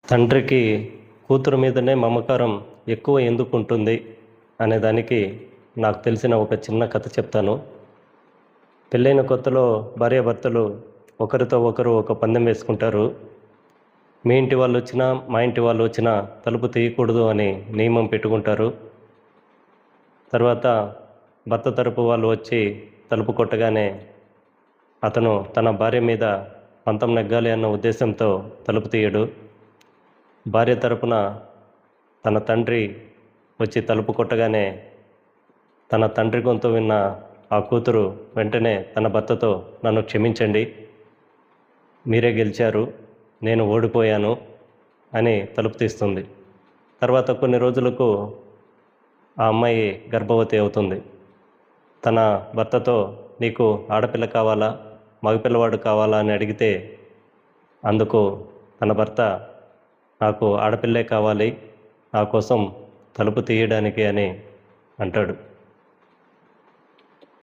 తండ్రికి కూతురు మీదనే మమకారం ఎక్కువ ఎందుకు ఉంటుంది అనే దానికి నాకు తెలిసిన ఒక చిన్న కథ చెప్తాను. పెళ్ళైన కొత్తలో భార్యాభర్తలు ఒకరితో ఒకరు ఒక పందెం వేసుకుంటారు. మీ ఇంటి వాళ్ళు వచ్చినా మా ఇంటి వాళ్ళు వచ్చినా తలుపు తీయకూడదు అని నియమం పెట్టుకుంటారు. తర్వాత భర్త తరపు వాళ్ళు వచ్చి తలుపు కొట్టగానే అతను తన భార్య మీద పంతం నెగ్గాలి అన్న ఉద్దేశంతో తలుపు తీయడు. భార్య తరపున తన తండ్రి వచ్చి తలుపు కొట్టగానే తన తండ్రి గొంతు విన్న ఆ కూతురు వెంటనే తన భర్తతో, నన్ను క్షమించండి, మీరే గెలిచారు, నేను ఓడిపోయాను అని తలుపు తీస్తుంది. తర్వాత కొన్ని రోజులకు ఆ అమ్మాయి గర్భవతి అవుతుంది. తన భర్తతో, నీకు ఆడపిల్ల కావాలా మగపిల్లవాడు కావాలా అని అడిగితే అందుకు తన భర్త, నాకు ఆడపిల్లే కావాలి, నా కోసం తలుపు తీయడానికి అని అంటాడు.